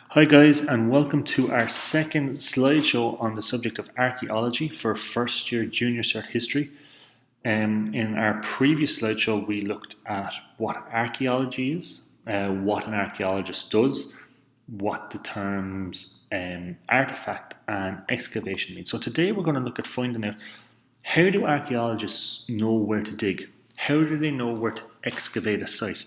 Hi guys, and welcome to our second slideshow on the subject of archaeology for first year junior cert history. In our previous slideshow we looked at what archaeology is, what an archaeologist does, what the terms artifact and excavation mean. So today we're going to look at finding out, how do archaeologists know where to dig? How do they know where to excavate a site?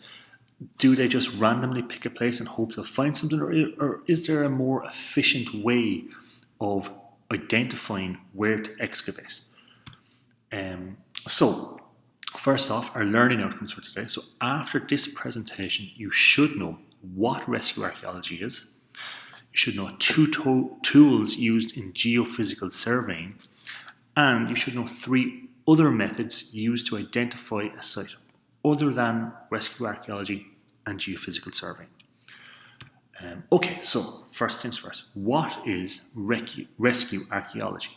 Do they just randomly pick a place and hope they'll find something, or is there a more efficient way of identifying where to excavate? So, first off, our learning outcomes for today. So, after this presentation, you should know what rescue archaeology is. You should know two tools used in geophysical surveying, and you should know three other methods used to identify a site other than rescue archaeology and geophysical surveying. Okay, so first things first, what is rescue archaeology?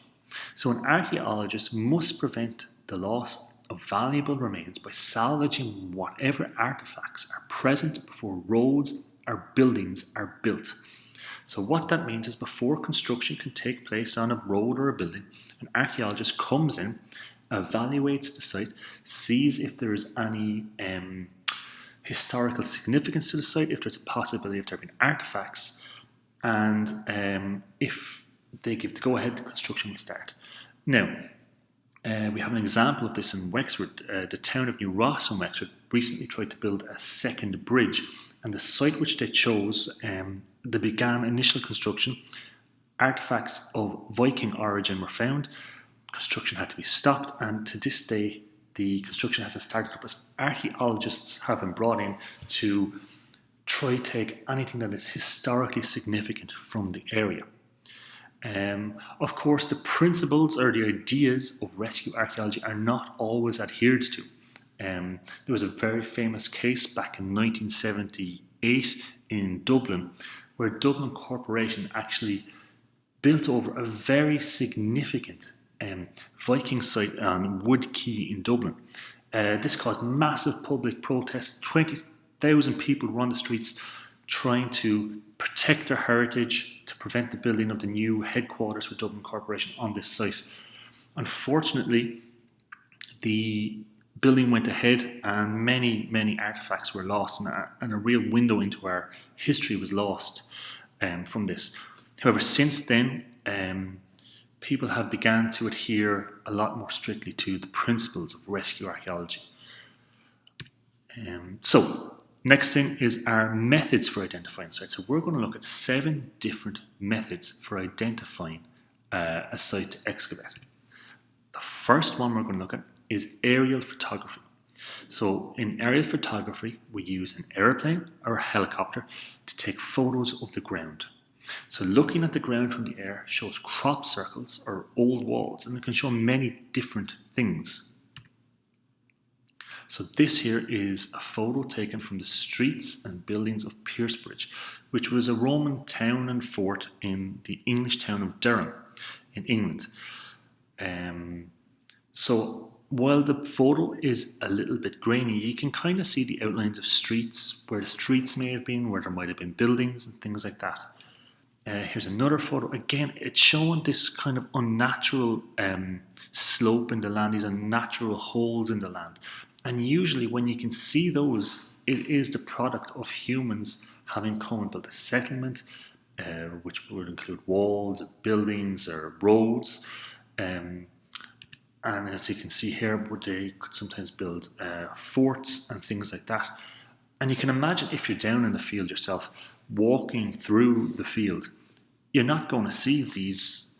So an archaeologist must prevent the loss of valuable remains by salvaging whatever artifacts are present before roads or buildings are built. So what that means is, before construction can take place on a road or a building, an archaeologist comes in, evaluates the site, sees if there is any historical significance to the site, if there's a possibility of there being artifacts, and if they give the go-ahead, the construction will start. Now, we have an example of this in Wexford. The town of New Ross in Wexford recently tried to build a second bridge, and the site which they chose, they began initial construction. Artifacts of Viking origin were found. Construction had to be stopped, and to this day the construction hasn't started up, as archaeologists have been brought in to try to take anything that is historically significant from the area. Of course, the principles or the ideas of rescue archaeology are not always adhered to. There was a very famous case back in 1978 in Dublin, where Dublin Corporation actually built over a very significant Viking site on Wood Quay in Dublin. This caused massive public protests. 20,000 people were on the streets trying to protect their heritage, to prevent the building of the new headquarters for Dublin Corporation on this site. Unfortunately, the building went ahead and many artifacts were lost, and a real window into our history was lost from this. However, since then, people have begun to adhere a lot more strictly to the principles of rescue archaeology. So, next thing is our methods for identifying sites. So we're going to look at 7 different methods for identifying a site to excavate. The first one we're going to look at is aerial photography. So in aerial photography, we use an aeroplane or a helicopter to take photos of the ground. So looking at the ground from the air shows crop circles or old walls, and it can show many different things. So this here is a photo taken from the streets and buildings of Piercebridge, which was a Roman town and fort in the English town of Durham in England. So while the photo is a little bit grainy, you can kind of see the outlines of streets, where the streets may have been, where there might have been buildings and things like that. Here's another photo. Again, it's showing this kind of unnatural slope in the land, these unnatural holes in the land. And usually when you can see those, it is the product of humans having come and built a settlement, which would include walls, buildings, or roads. And as you can see here, where they could sometimes build forts and things like that. And you can imagine, if you're down in the field yourself, walking through the field, you're not going to see these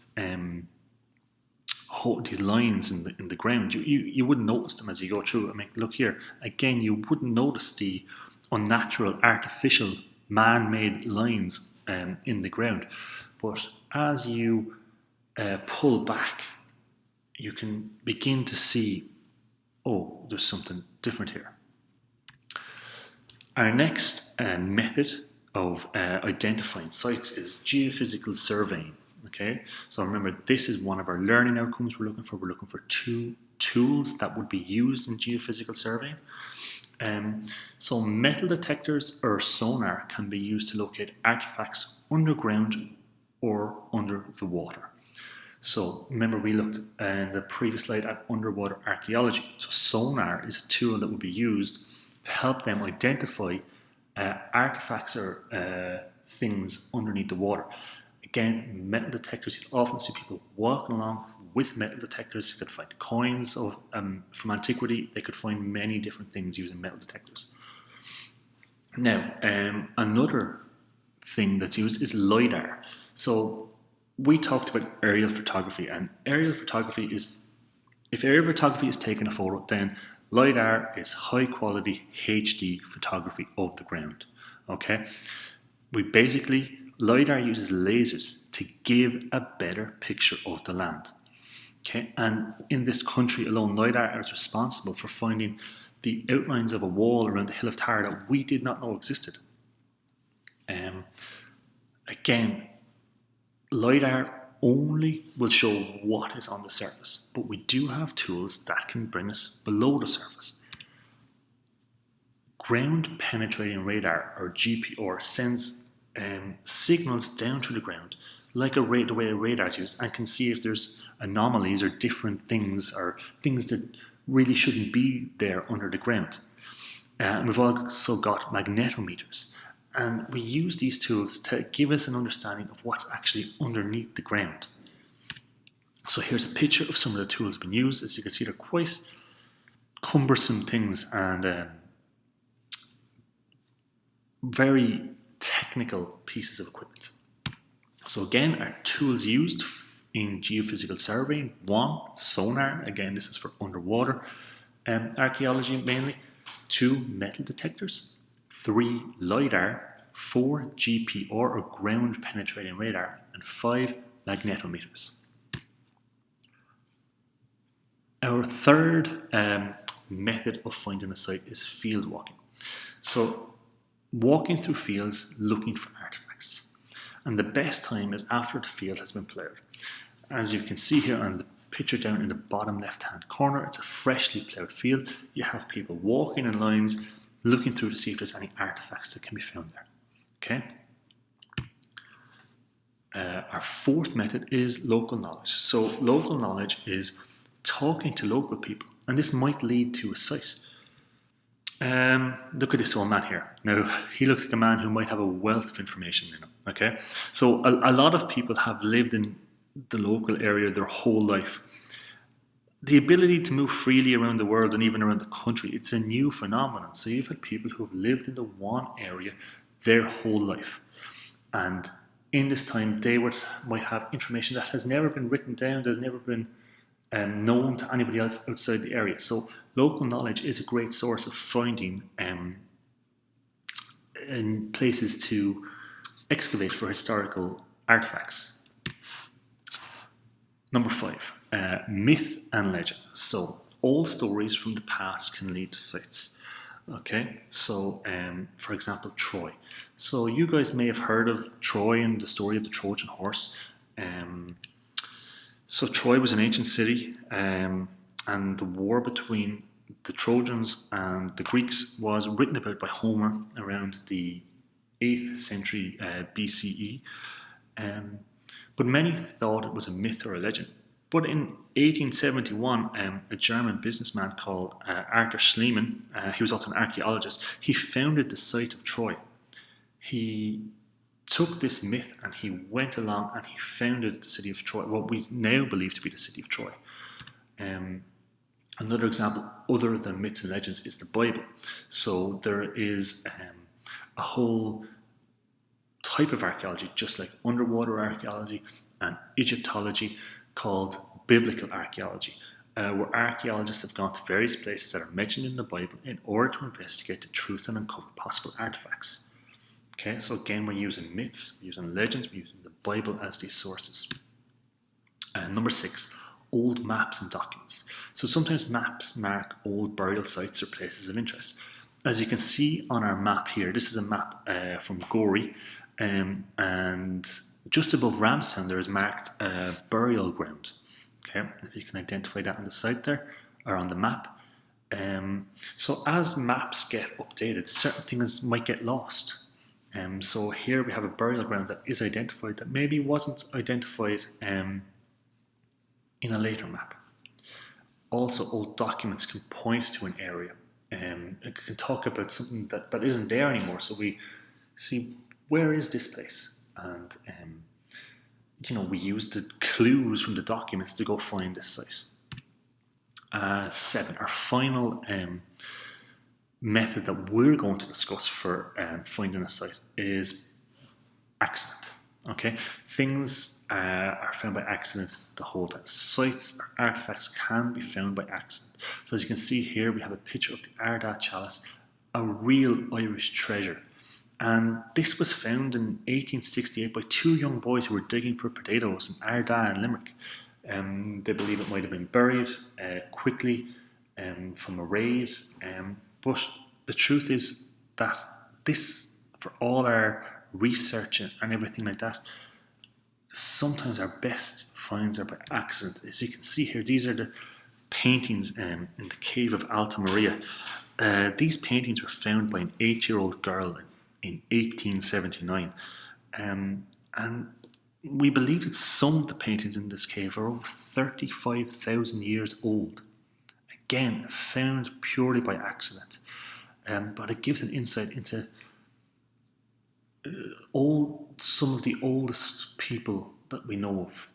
lines in the ground. You wouldn't notice them as you go through. I mean, look here. Again, you wouldn't notice the unnatural, artificial, man-made lines in the ground. But as you pull back, you can begin to see, oh, there's something different here. Our next method of identifying sites is geophysical surveying. Okay, so remember, this is one of our learning outcomes we're looking for. We're looking for 2 tools that would be used in geophysical surveying. So metal detectors or sonar can be used to locate artifacts underground or under the water. So remember we looked in the previous slide at underwater archaeology. So sonar is a tool that will be used to help them identify artifacts or things underneath the water. Again, metal detectors, you'll often see people walking along with metal detectors. You could find coins from antiquity. They could find many different things using metal detectors. Now, another thing that's used is LIDAR. So we talked about aerial photography, and aerial photography is, if aerial photography is taking a photo, then LIDAR is high quality HD photography of the ground. Okay, LIDAR uses lasers to give a better picture of the land. Okay, and in this country alone, LIDAR is responsible for finding the outlines of a wall around the Hill of Tara that we did not know existed. Again, LIDAR only will show what is on the surface, but we do have tools that can bring us below the surface. Ground penetrating radar, or GPR, sends signals down to the ground like the way a radar is used, and can see if there's anomalies or different things or things that really shouldn't be there under the ground. And we've also got magnetometers, and we use these tools to give us an understanding of what's actually underneath the ground. So here's a picture of some of the tools being used. As you can see, they're quite cumbersome things and very technical pieces of equipment. So again, our tools used in geophysical surveying: 1, sonar. Again, this is for underwater archaeology mainly. 2, metal detectors. 3, LIDAR. 4, GPR, or ground penetrating radar. And 5, magnetometers. Our third method of finding a site is field walking. So walking through fields looking for artifacts. And the best time is after the field has been ploughed. As you can see here on the picture down in the bottom left hand corner, it's a freshly ploughed field. You have people walking in lines looking through to see if there's any artifacts that can be found there. Okay. Our fourth method is local knowledge. So local knowledge is talking to local people, and this might lead to a site. Look at this old man here. Now, he looks like a man who might have a wealth of information in him. Okay, so a lot of people have lived in the local area their whole life. The ability to move freely around the world and even around the country, it's a new phenomenon. So you've had people who have lived in the one area their whole life, and in this time they might have information that has never been written down, that's never been known to anybody else outside the area. So local knowledge is a great source of finding in places to excavate for historical artifacts. Number 5, myth and legend. So all stories from the past can lead to sites. Okay, so for example, Troy. So you guys may have heard of Troy and the story of the Trojan horse. So Troy was an ancient city, and the war between the Trojans and the Greeks was written about by Homer around the 8th century BCE. But many thought it was a myth or a legend. But in 1871, a German businessman called Arthur Schliemann, he was also an archaeologist, he founded the site of Troy. He took this myth and he went along and he founded the city of Troy, what we now believe to be the city of Troy. Another example, other than myths and legends, is the Bible. So there is a whole type of archaeology, just like underwater archaeology and Egyptology, called biblical archaeology, where archaeologists have gone to various places that are mentioned in the Bible in order to investigate the truth and uncover possible artifacts. Okay, so again, we're using myths, we're using legends, we're using the Bible as these sources. Number 6, old maps and documents. So sometimes maps mark old burial sites or places of interest. As you can see on our map here, this is a map from Gorey, and just above Ramstown there is marked burial ground. Okay, if you can identify that on the site there or on the map. So as maps get updated, certain things might get lost. So here we have a burial ground that is identified that maybe wasn't identified in a later map. Also, old documents can point to an area. It can talk about something that isn't there anymore. So we see, where is this place? And we use the clues from the documents to go find this site. 7, our final method that we're going to discuss for finding a site is accident. Okay, things are found by accident the whole time. Sites or artifacts can be found by accident. So as you can see here, we have a picture of the Ardagh chalice, a real Irish treasure. And this was found in 1868 by 2 young boys who were digging for potatoes in Ardagh and Limerick. They believe it might have been buried quickly from a raid. But the truth is that this, for all our research and everything like that, sometimes our best finds are by accident. As you can see here, these are the paintings in the cave of Alta Maria. These paintings were found by an 8-year-old girl in 1879. And we believe that some of the paintings in this cave are over 35,000 years old. Again, found purely by accident. But it gives an insight into some of the oldest people that we know of.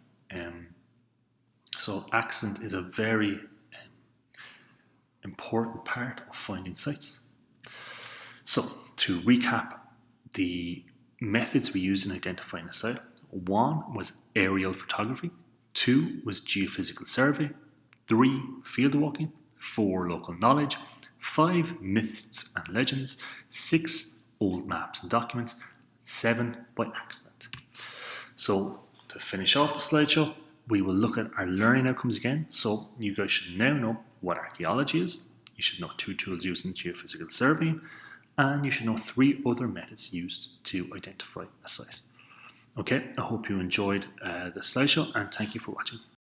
So accident is a very important part of finding sites. So to recap the methods we use in identifying a site: 1 was aerial photography, 2 was geophysical survey, 3 field walking, 4 local knowledge, 5 myths and legends, 6 old maps and documents, 7 by accident. So to finish off the slideshow, we will look at our learning outcomes again. So you guys should now know what archaeology is, you should know 2 tools used in geophysical surveying, and you should know 3 other methods used to identify a site. Okay, I hope you enjoyed the slideshow, and thank you for watching.